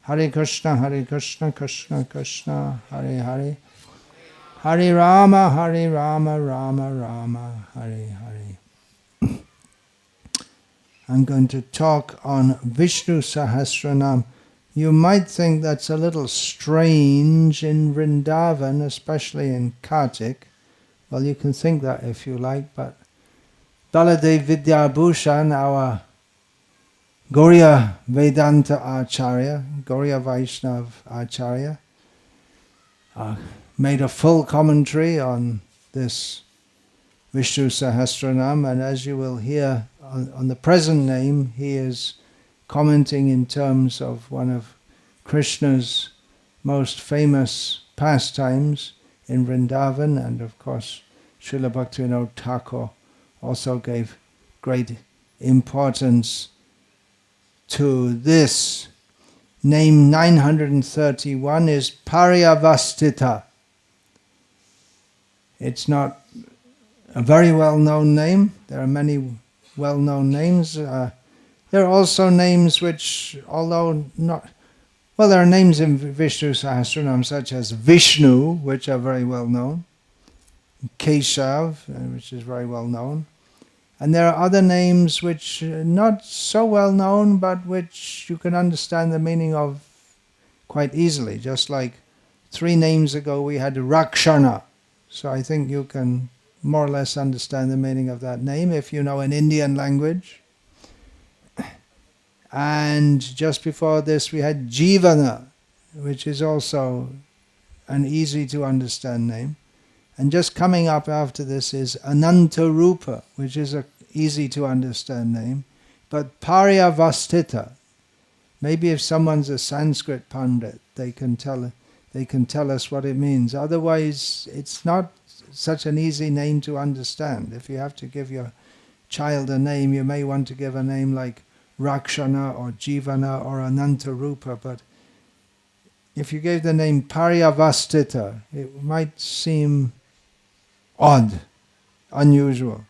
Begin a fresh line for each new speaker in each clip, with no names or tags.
Hare Krishna, Krishna Krishna, Hare Hare, Hare Rama, Rama Rama, Hare Hare. I'm going to talk on Vishnu Sahasranama. You might think that's a little strange in Vrindavana, especially in Kartik. Well, you can think that if you like, but Baladev Vidyabhushan, our Gauriya Vedanta Acharya, Gauriya Vaishnav Acharya, made a full commentary on this Vishnu Sahasranama, and as you will hear on the present name, he is commenting in terms of one of Krishna's most famous pastimes in Vrindavana, and of course Srila Bhaktivinoda Thakur also gave great importance to this. Name 931 is Paryavasthita. It's not a very well-known name. There are many well-known names. There are also names which, although not... Well, there are names in Vishnu Sahasranama such as Vishnu, which are very well-known. Keshav, which is very well-known. And there are other names which are not so well-known, but which you can understand the meaning of quite easily. Just like 3 names ago we had Rakshana. So I think you can more or less understand the meaning of that name if you know an Indian language. And just before this we had Jivana, which is also an easy to understand name. And just coming up after this is Anantarupa, which is an easy to understand name. But Paryavasthita, maybe if someone's a Sanskrit Pandit, they can tell us what it means. Otherwise, it's not such an easy name to understand. If you have to give your child a name, you may want to give a name like Rakshana or Jivana or Anantarupa, but if you gave the name Paryavasthita, it might seem odd, unusual.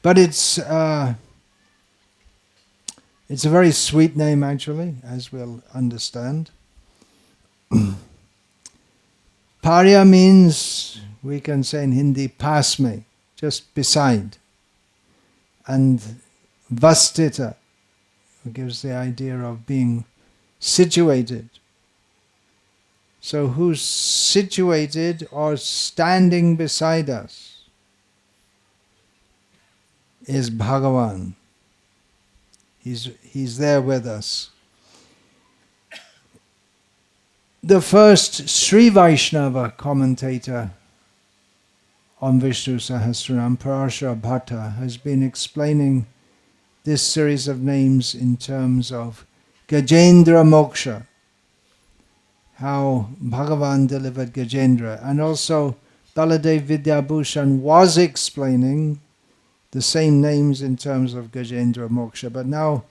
But it's a very sweet name actually, as we'll understand. Parya means, we can say in Hindi, pass me, just beside. And Vasthita gives the idea of being situated. So who's situated or standing beside us is Bhagavan. He's there with us. The first Sri Vaishnava commentator on Vishnu Sahasranama, Paryavasthita, has been explaining this series of names in terms of Gajendra Moksha, how Bhagavan delivered Gajendra. And also Baladev Vidyabhushan was explaining the same names in terms of Gajendra Moksha. But now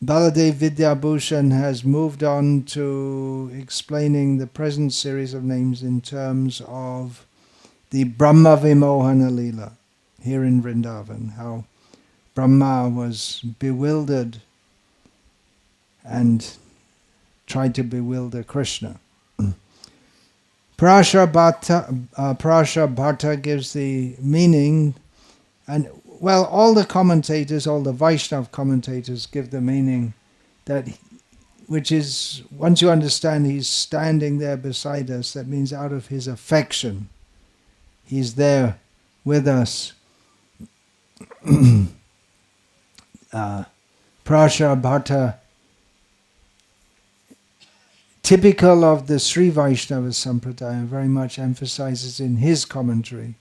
Baladev Vidyabhushan has moved on to explaining the present series of names in terms of the Brahma Vimohana Leela here in Vrindavana, how Brahma was bewildered and tried to bewilder Krishna. Paryavasthita gives the meaning, and well, all the commentators, all the Vaishnava commentators give the meaning that, which is, once you understand he's standing there beside us, that means out of his affection, he's there with us. Paryavasthita, typical of the Sri Vaishnava Sampradaya, very much emphasizes in his commentary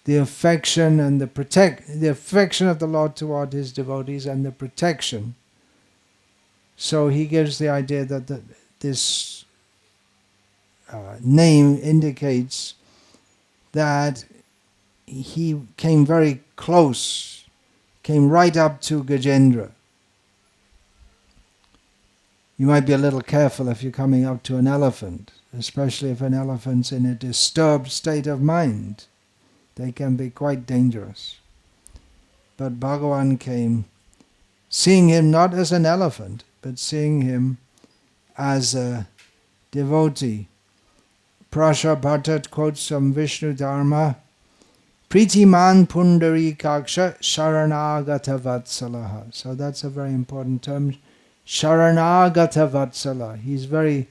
the affection and the affection of the Lord toward his devotees and the protection. So he gives the idea that this name indicates that he came very close, came right up to Gajendra. You might be a little careful if you're coming up to an elephant, especially if an elephant's in a disturbed state of mind. They can be quite dangerous. But Bhagavan came seeing him not as an elephant, but seeing him as a devotee. Prasha Bhattat quotes from Vishnu Dharma, Pritiman Pundari Kaksha Sharanagata Vatsalaha. So that's a very important term. Sharanagata Vatsala. He's very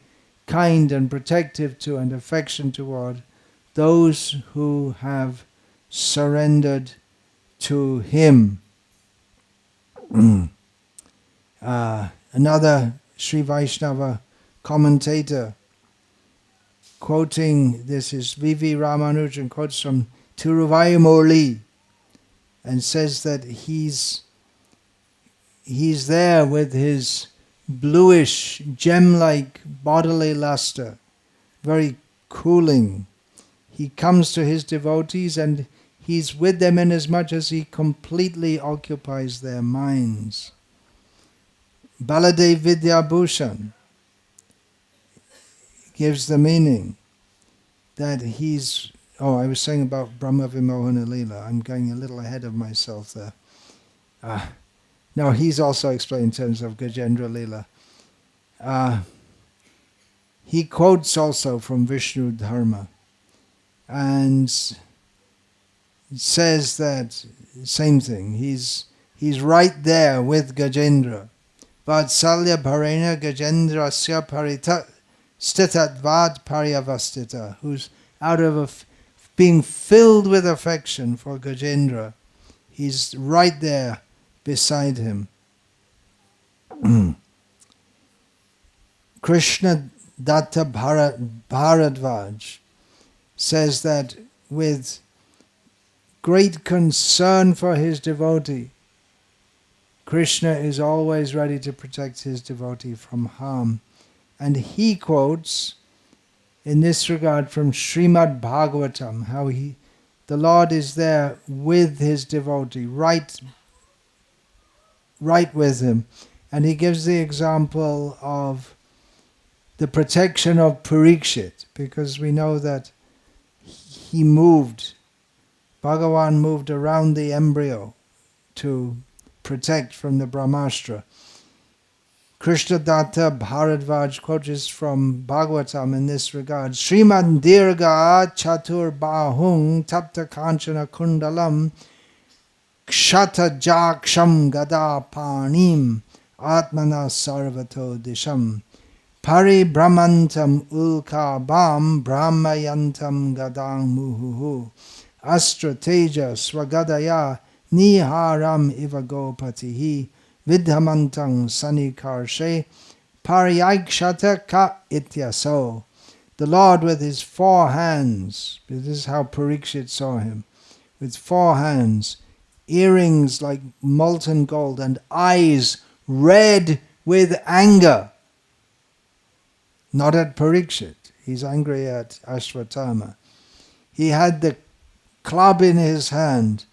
kind and protective to and affection toward those who have surrendered to him. Another Sri Vaishnava commentator quoting, this is V.V. Ramanujan, quotes from Tiruvayamoli and says that he's there with his bluish, gem-like bodily luster, very cooling. He comes to his devotees and he's with them inasmuch as he completely occupies their minds. Baladev Vidyabhushan gives the meaning that he's... Oh, I was saying about Brahma Vimohana Leela. I'm going a little ahead of myself there. No, he's also explained in terms of Gajendra Leela. He quotes also from Vishnu Dharma and says that same thing. He's right there with Gajendra. Vatsalya Bharena Gajendrasya Parita Stitatvad Paryavasthita, who's out of being filled with affection for Gajendra. He's right there beside him. Krishna Datta Bharadvaj says that with great concern for his devotee, Krishna is always ready to protect his devotee from harm. And he quotes in this regard from Srimad Bhagavatam, how the Lord is there with his devotee, right with him. And he gives the example of the protection of Parikshit, because we know that he moved, Bhagavan moved around the embryo to protect from the Brahmastra. Krishna Datta Bharadvaj quotes from Bhagavatam in this regard. Sriman Dirga Chatur Bahung Tapta Kanchana Kundalam Kshata Jaksham Gada Panim Atmana Sarvato Disham Pari Brahmantam Ulka Bam Brahmayantam Gadang Muhuhu Astra Teja Swagadaya Niharam Ivagopatihi Vidhamantang Sanikarshe Paryakshata Ka Ityaso. The Lord with his 4 hands, this is how Parikshit saw him, with 4 hands, earrings like molten gold, and eyes red with anger. Not at Parikshit, he's angry at Ashwatthama. He had the club in his hand,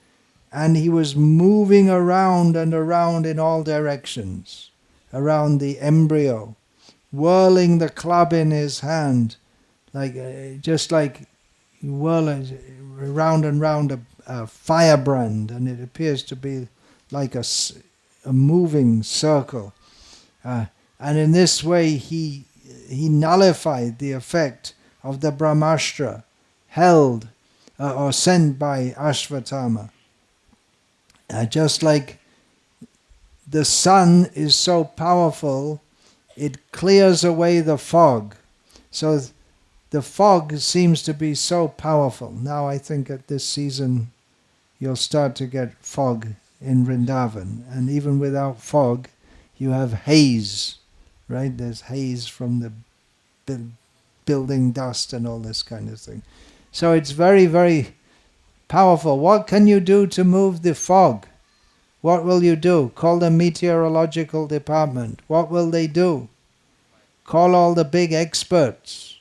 and he was moving around and around in all directions, around the embryo, whirling the club in his hand, just like whirling round and round a firebrand, and it appears to be like a moving circle. And in this way he nullified the effect of the Brahmastra held or sent by Ashwatthama. Just like the sun is so powerful, it clears away the fog. So the fog seems to be so powerful. Now I think at this season you'll start to get fog in Vrindavana. And even without fog, you have haze, right? There's haze from the building dust and all this kind of thing. So it's very, very powerful. What can you do to move the fog? What will you do? Call the meteorological department. What will they do? Call all the big experts.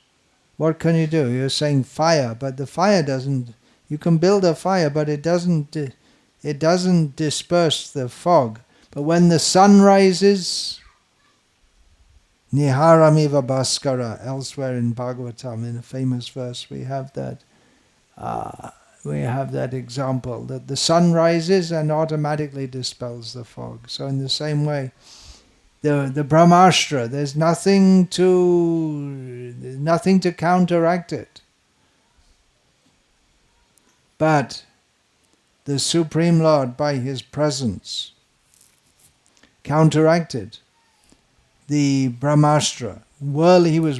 What can you do? You're saying fire, but the fire doesn't... You can build a fire, but it doesn't disperse the fog. But when the sun rises, Niharamiva Bhaskara, elsewhere in Bhagavatam, in a famous verse, we have that. we have that example that the sun rises and automatically dispels the fog. So in the same way, the Brahmastra, there's nothing to counteract it. But the Supreme Lord, by his presence, counteracted the Brahmastra. He was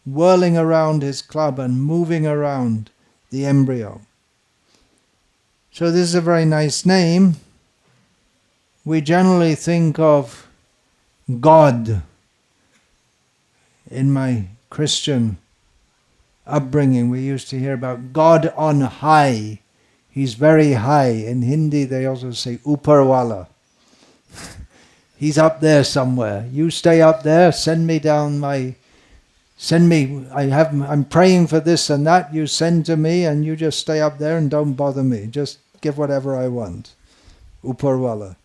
whirling around his club and moving around the embryo. So this is a very nice name. We generally think of God. In my Christian upbringing, we used to hear about God on high. He's very high. In Hindi, they also say Uparwala. He's up there somewhere. You stay up there. I'm praying for this and that. You send to me, and you just stay up there and don't bother me. Just give whatever I want. Uparwala.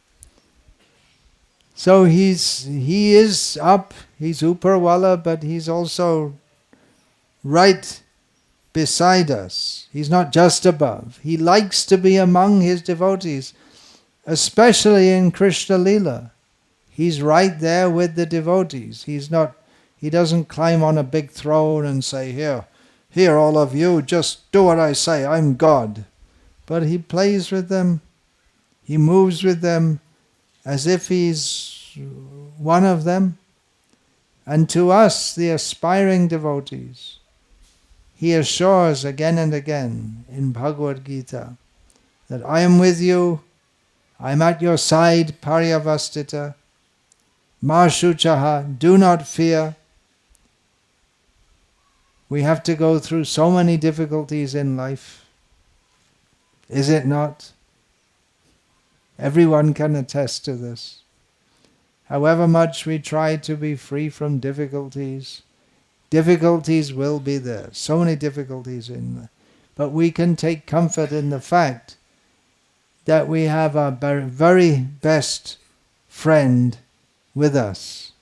So he is up. He's Uparwala, but he's also right beside us. He's not just above. He likes to be among his devotees, especially in Krishna Lila. He's right there with the devotees. He doesn't climb on a big throne and say, here all of you, just do what I say, I'm God. But he plays with them, he moves with them as if he's one of them. And to us, the aspiring devotees, he assures again and again in Bhagavad Gita that I am with you, I am at your side, Paryavasthita, Ma Shuchaha, do not fear. We have to go through so many difficulties in life. Is it not? Everyone can attest to this. However much we try to be free from difficulties, difficulties will be there. So many difficulties in there. But we can take comfort in the fact that we have our very best friend with us.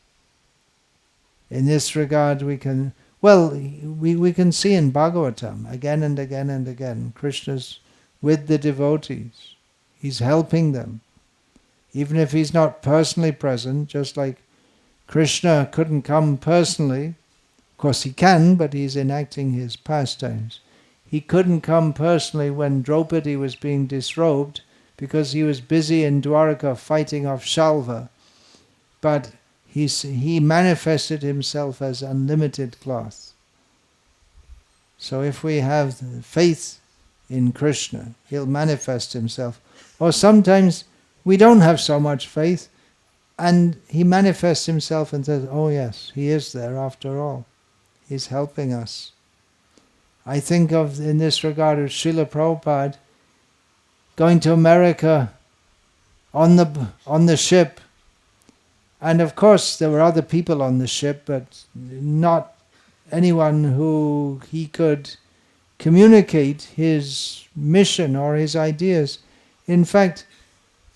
In this regard we can see in Bhagavatam again and again and again, Krishna's with the devotees. He's helping them. Even if he's not personally present, just like Krishna couldn't come personally, of course he can, but he's enacting his pastimes. He couldn't come personally when Draupadi was being disrobed because he was busy in Dwarka fighting off Shalva. But he manifested himself as unlimited cloth. So if we have faith in Krishna, he'll manifest himself. Or sometimes we don't have so much faith, and he manifests himself and says, oh yes, he is there after all. He's helping us. I think of, in this regard, of Srila Prabhupada going to America on the ship. And of course there were other people on the ship, but not anyone who he could communicate his mission or his ideas. In fact,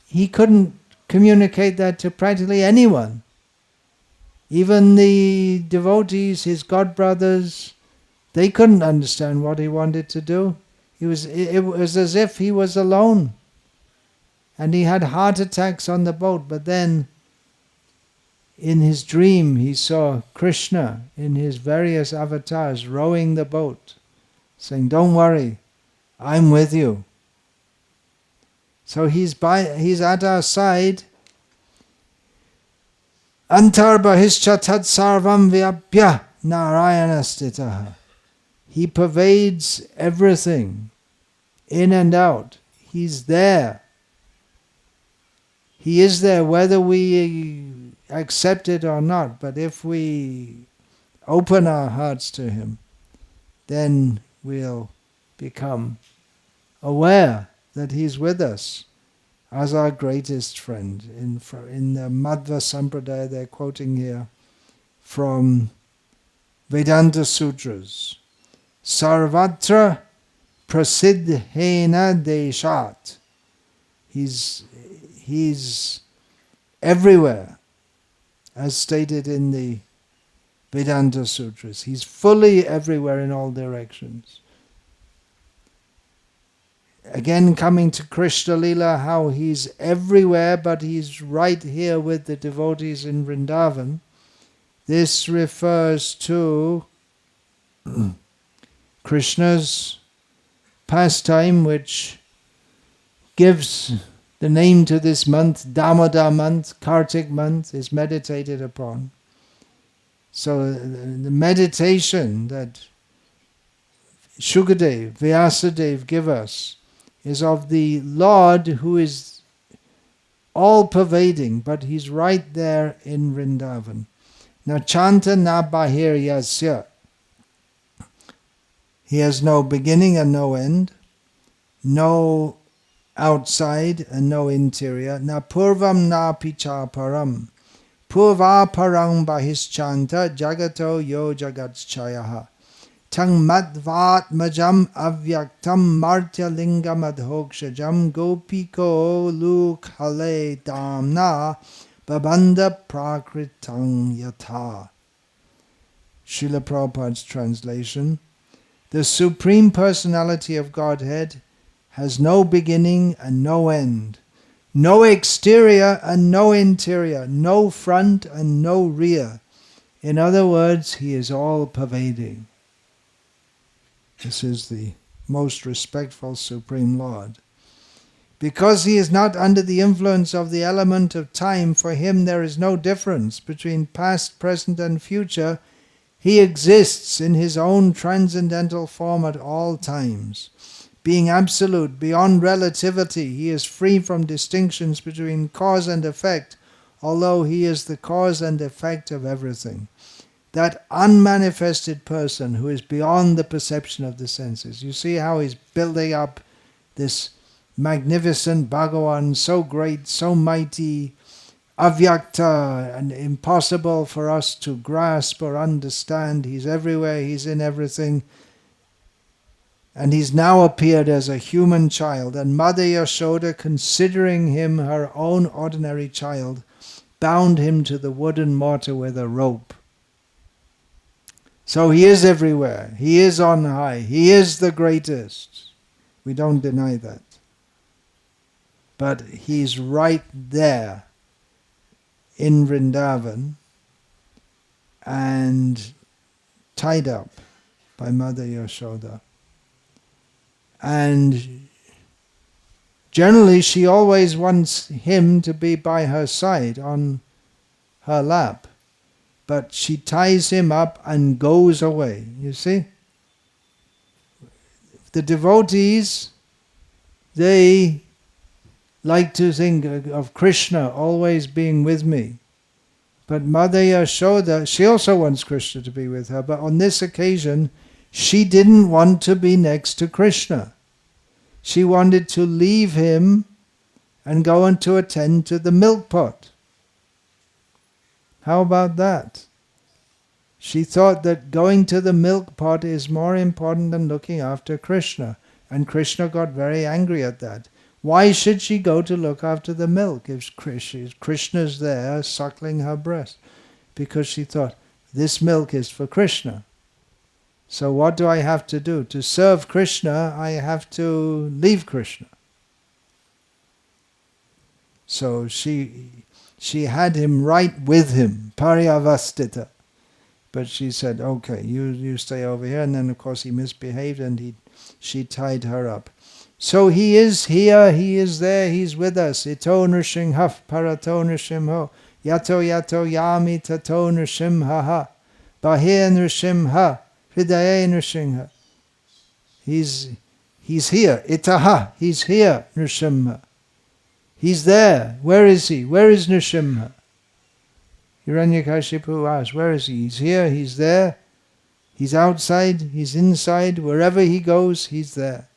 he couldn't communicate that to practically anyone. Even the devotees, his godbrothers, they couldn't understand what he wanted to do. It was as if he was alone. And he had heart attacks on the boat, but then in his dream he saw Krishna in his various avatars rowing the boat, saying, don't worry, I'm with you. So he's at our side. Antarbahishcha tat sarvam vyapya narayanastitaha. He pervades everything, in and out. He's there. He is there whether we accept it or not, but if we open our hearts to him, then we'll become aware that he's with us as our greatest friend. In the Madhva Sampradaya, they're quoting here from Vedanta Sutras. Sarvatra prasidhena deshat. He's everywhere, as stated in the Vedanta Sutras. He's fully everywhere in all directions. Again, coming to Krishna Lila, how he's everywhere, but he's right here with the devotees in Vrindavan. This refers to Krishna's pastime, which gives the name to this month, Damodar month, Kartik month, is meditated upon. So the meditation that Shukadev, Vyasadeva give us is of the Lord who is all-pervading, but he's right there in Vrindavan. Na chanta na bahir yasya. He has no beginning and no end, no outside and no interior. Na purvam na picha param. Purva parang bahischanta jagato yo jagatchayaha. Tang madvat majam avyaktam martya linga madhokshajam gopiko lukhale damna babanda prakritang yatha. Srila Prabhupada's translation. The Supreme Personality of Godhead has no beginning and no end, no exterior and no interior, no front and no rear. In other words, he is all-pervading. This is the most respectful Supreme Lord. Because he is not under the influence of the element of time, for him there is no difference between past, present and future. He exists in his own transcendental form at all times. Being absolute, beyond relativity, he is free from distinctions between cause and effect, although he is the cause and effect of everything. That unmanifested person who is beyond the perception of the senses. You see how he's building up this magnificent Bhagavan, so great, so mighty, avyakta, and impossible for us to grasp or understand. He's everywhere, he's in everything. And he's now appeared as a human child. And Mother Yashoda, considering him her own ordinary child, bound him to the wooden mortar with a rope. So he is everywhere. He is on high. He is the greatest. We don't deny that. But he's right there in Vrindavan and tied up by Mother Yashoda. And generally she always wants him to be by her side on her lap. But she ties him up and goes away. You see? The devotees, they like to think of Krishna always being with me. But Mother Yashoda, she also wants Krishna to be with her. But on this occasion, she didn't want to be next to Krishna. She wanted to leave him and go and to attend to the milk pot. How about that? She thought that going to the milk pot is more important than looking after Krishna. And Krishna got very angry at that. Why should she go to look after the milk if Krishna's there suckling her breast? Because she thought, this milk is for Krishna. So what do I have to do? To serve Krishna, I have to leave Krishna. So she had him right with him, Paryavasthita. But she said, okay, you stay over here. And then, of course, he misbehaved and she tied her up. So he is here, he is there, he's with us. Ito nrsimha parato nrsimho. Yato yato yami tato nrsimha. Bahir nrsimha. Hridaya nrsimha. He's here. Itaha. He's here, Nrsimha. He's there. Where is he? Where is Nrsimha? Hiranyakashipu asked, where is he? He's here, he's there. He's outside, he's inside. Wherever he goes, he's there.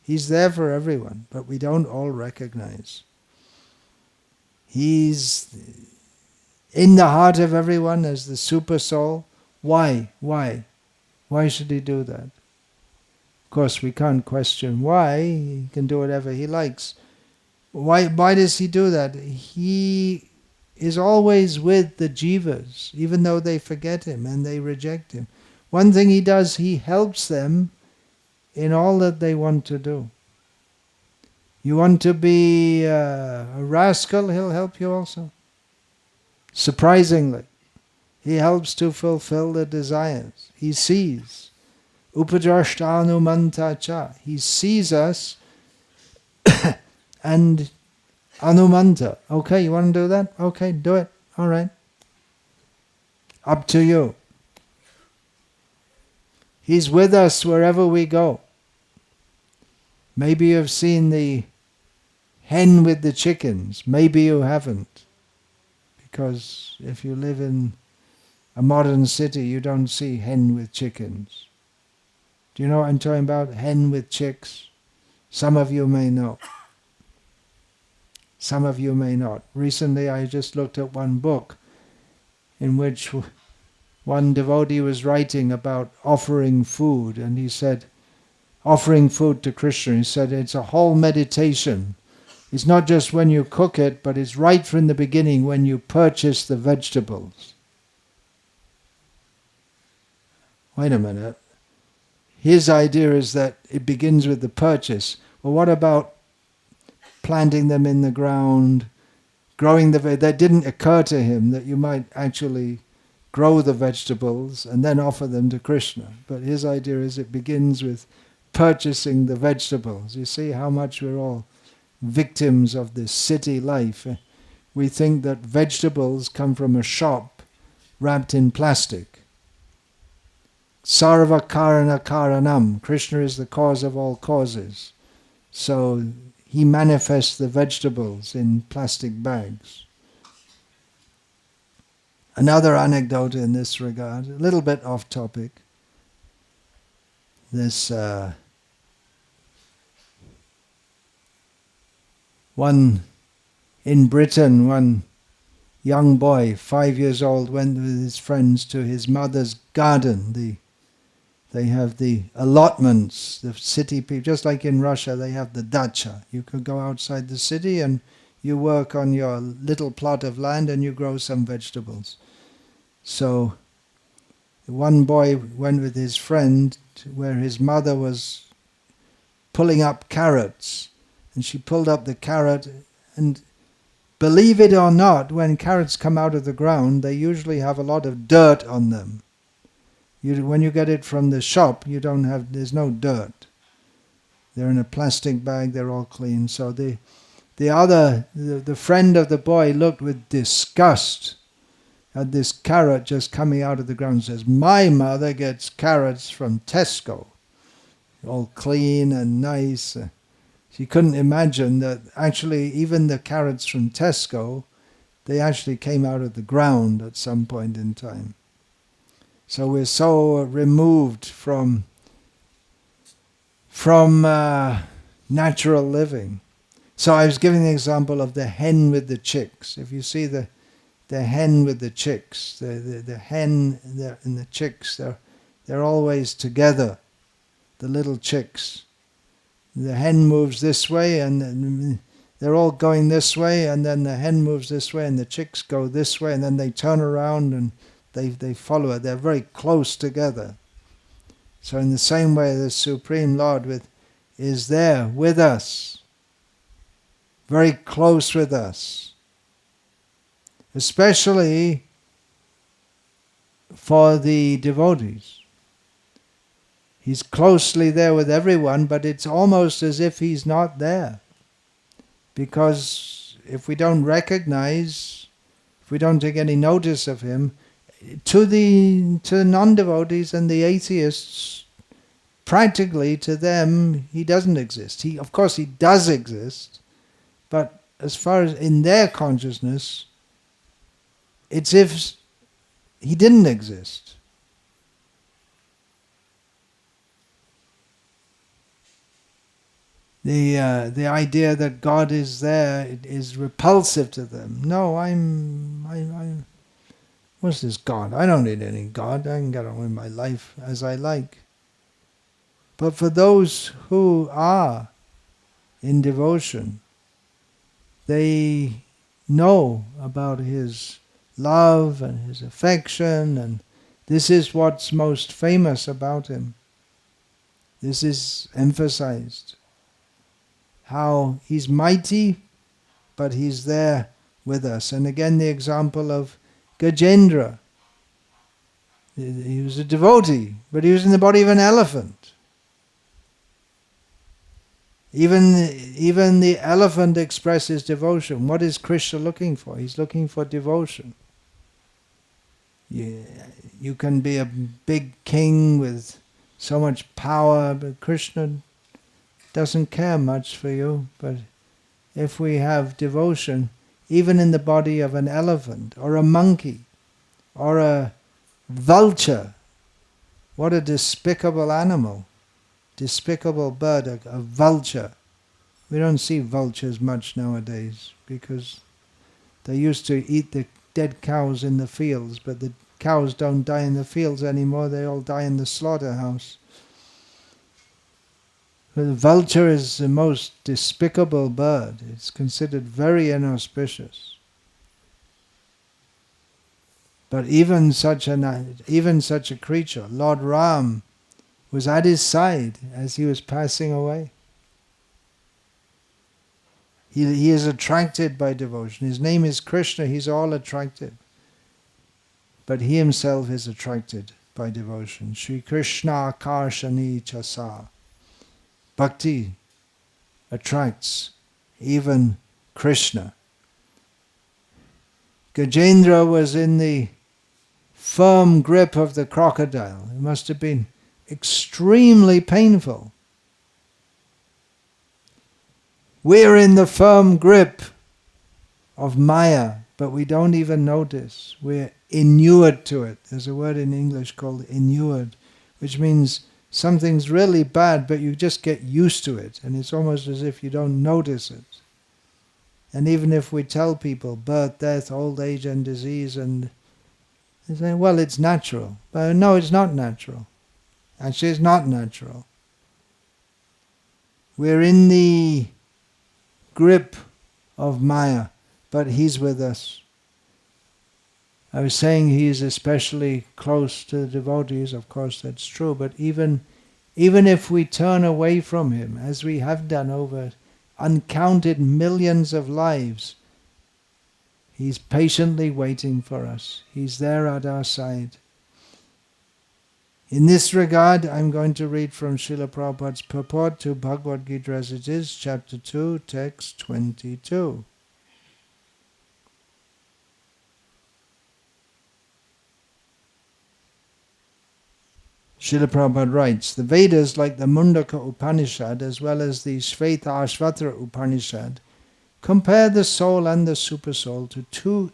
He's there for everyone, but we don't all recognize. He's in the heart of everyone as the super soul. Why? Why? Why should he do that? Of course, we can't question why. He can do whatever he likes. Why does he do that? He is always with the jivas, even though they forget him and they reject him. One thing he does, he helps them in all that they want to do. You want to be a rascal, he'll help you also. Surprisingly, he helps to fulfill the desires. He sees. Upadrashta cha. He sees us and anumanta. Okay, you want to do that? Okay, do it. All right. Up to you. He's with us wherever we go. Maybe you've seen the hen with the chickens. Maybe you haven't. Because if you live in a modern city, you don't see hen with chickens. Do you know what I'm talking about? Hen with chicks? Some of you may know. Some of you may not. Recently I just looked at one book in which one devotee was writing about offering food, and he said, offering food to Krishna, he said it's a whole meditation. It's not just when you cook it, but it's right from the beginning when you purchase the vegetables. Wait a minute. His idea is that it begins with the purchase. Well, what about planting them in the ground, growing that didn't occur to him that you might actually grow the vegetables and then offer them to Krishna. But his idea is it begins with purchasing the vegetables. You see how much we're all victims of this city life. We think that vegetables come from a shop wrapped in plastic. Sarva karana karanam. Krishna is the cause of all causes. So he manifests the vegetables in plastic bags. Another anecdote in this regard, a little bit off topic. This one in Britain, one young boy, 5 years old, went with his friends to his mother's garden. They have the allotments, the city people, just like in Russia, they have the dacha. You could go outside the city and you work on your little plot of land and you grow some vegetables. So one boy went with his friend where his mother was pulling up carrots, and she pulled up the carrot, and believe it or not, when carrots come out of the ground, they usually have a lot of dirt on them. When you get it from the shop, there's no dirt. They're in a plastic bag, they're all clean. So the friend of the boy looked with disgust at this carrot just coming out of the ground and says, "My mother gets carrots from Tesco, all clean and nice." She couldn't imagine that actually even the carrots from Tesco, they actually came out of the ground at some point in time. So we're so removed from natural living. So I was giving the example of the hen with the chicks. If you see the hen with the chicks, the hen and the chicks, they're always together, the little chicks. The hen moves this way and they're all going this way, and then the hen moves this way and the chicks go this way, and then they turn around and they follow it. They're very close together. So in the same way, the Supreme Lord is there with us, very close with us, especially for the devotees. He's closely there with everyone, but it's almost as if he's not there. Because if we don't recognize, if we don't take any notice of him, to the non-devotees and the atheists, practically to them, he doesn't exist. Of course he does exist, but as far as in their consciousness, it's if he didn't exist. The idea that God is there is repulsive to them. No, I'm what's this God? I don't need any God. I can get on with my life as I like. But for those who are in devotion, they know about his love and his affection, and this is what's most famous about him. This is emphasized. how he's mighty, but he's there with us. And again the example of Gajendra. He was a devotee, but he was in the body of an elephant. Even the elephant expresses devotion. What is Krishna looking for? He's looking for devotion. You can be a big king with so much power, but Krishna doesn't care much for you. But if we have devotion, even in the body of an elephant, or a monkey, or a vulture, what a despicable animal, despicable bird, a vulture. We don't see vultures much nowadays because they used to eat the dead cows in the fields, but the cows don't die in the fields anymore, they all die in the slaughterhouse. But the vulture is the most despicable bird. It's considered very inauspicious. But even such a creature, Lord Ram, was at his side as he was passing away. He is attracted by devotion. His name is Krishna, he's all attracted. But he himself is attracted by devotion. Shri Krishna Karshani Chasa. Bhakti attracts even Krishna. Gajendra was in the firm grip of the crocodile. It must have been extremely painful. We're in the firm grip of Maya, but we don't even notice. We're inured to it. There's a word in English called inured, which means something's really bad, but you just get used to it, and it's almost as if you don't notice it. And even if we tell people birth, death, old age and disease, and they say, well, it's natural. But no, it's not natural. Actually, it's not natural. We're in the grip of Maya, but he's with us. I was saying he is especially close to the devotees, of course that's true, but even if we turn away from him, as we have done over uncounted millions of lives, he's patiently waiting for us. He's there at our side. In this regard, I'm going to read from Srila Prabhupada's purport to Bhagavad Gita as it is, chapter 2, text 22. Srila Prabhupada writes, the Vedas, like the Mundaka Upanishad as well as the Shvetashvatara Upanishad, compare the soul and the supersoul to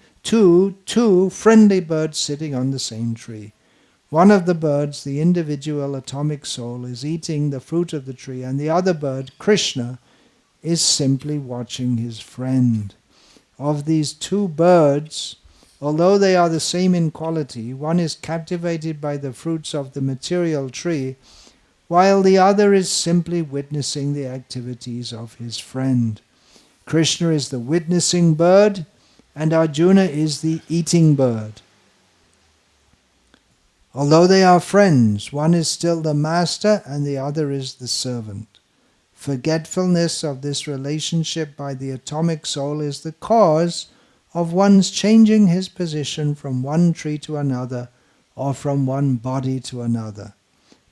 two friendly birds sitting on the same tree. One of the birds, the individual atomic soul, is eating the fruit of the tree, and the other bird, Krishna, is simply watching his friend. Of these two birds, although they are the same in quality, one is captivated by the fruits of the material tree, while the other is simply witnessing the activities of his friend. Krishna is the witnessing bird, and Arjuna is the eating bird. Although they are friends, one is still the master and the other is the servant. Forgetfulness of this relationship by the atomic soul is the cause of one's changing his position from one tree to another or from one body to another.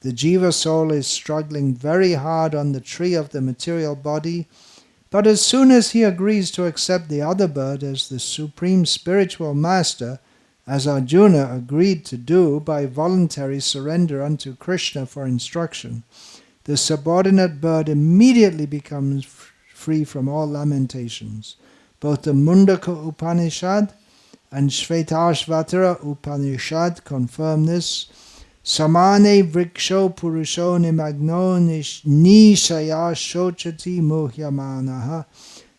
The jiva soul is struggling very hard on the tree of the material body, but as soon as he agrees to accept the other bird as the supreme spiritual master, as Arjuna agreed to do by voluntary surrender unto Krishna for instruction, the subordinate bird immediately becomes free from all lamentations. Both the Mundaka Upanishad and Shvetashvatara Upanishad confirm this. Samane vriksho purusho nimagno nishaya shochati muhyamanaha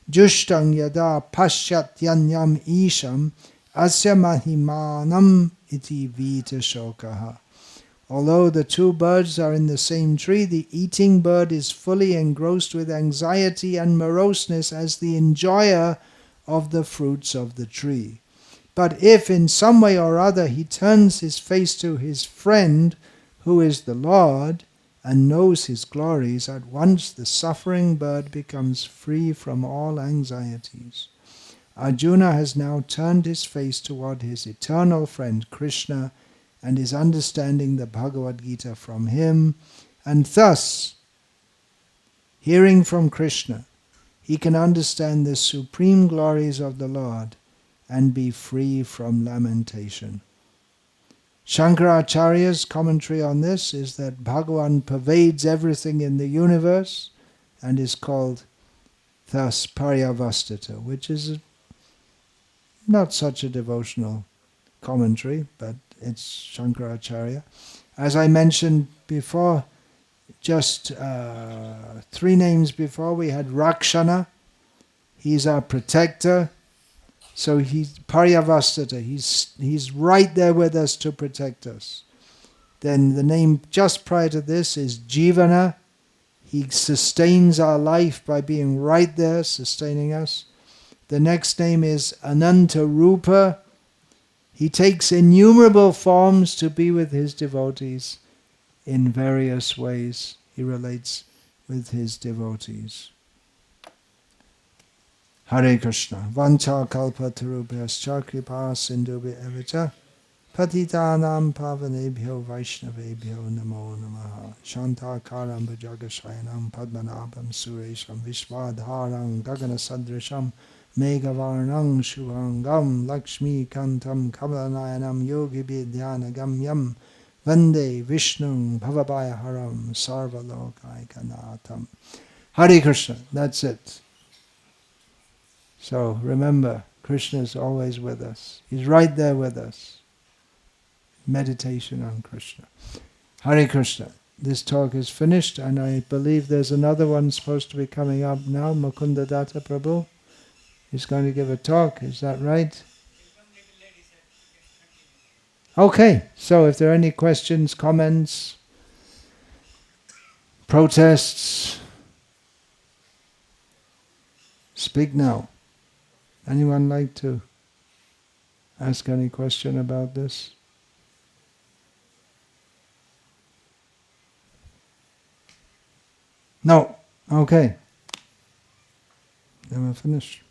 jushtang yada pasyatyanyam isham asya mahimanam iti vita shokaha. Although the two birds are in the same tree, the eating bird is fully engrossed with anxiety and moroseness as the enjoyer of the fruits of the tree. But if in some way or other he turns his face to his friend, who is the Lord, and knows his glories, at once the suffering bird becomes free from all anxieties. Arjuna has now turned his face toward his eternal friend Krishna and is understanding the Bhagavad Gita from him, and thus, hearing from Krishna, he can understand the supreme glories of the Lord and be free from lamentation. Shankaracharya's commentary on this is that Bhagavan pervades everything in the universe and is called thus Paryavasthita, which is not such a devotional commentary, but it's Shankaracharya. As I mentioned before, just 3 names before, we had Rakshana. He's our protector. So he's Paryavasthita. He's right there with us to protect us. Then the name just prior to this is Jivana. He sustains our life by being right there, sustaining us. The next name is Ananta Rupa. He takes innumerable forms to be with his devotees in various ways. He relates with his devotees. Hare Krishna. Vancha kalpa tarubhyascha kripa sindhubhya evacha patitanam pavanebhyo vaishnavebhyo namo namaha. Shantakaram bhajagasayanam padmanabham suresham vishwadharam gaganasadrisham Meghavarnang Shubhangam Lakshmi Kantam Kamalanayanam Yogi Vidhyana Gamyam Vande Vishnu Bhavabhaya Haram Sarvalokaikanaatam. Hare Krishna, that's it. So remember, Krishna is always with us. He's right there with us. Meditation on Krishna. Hare Krishna. This talk is finished, and I believe there's another one supposed to be coming up now, Mukunda Datta Prabhu. He's going to give a talk, is that right? Okay, so if there are any questions, comments, protests, speak now. Anyone like to ask any question about this? No? Okay. Then we're finished.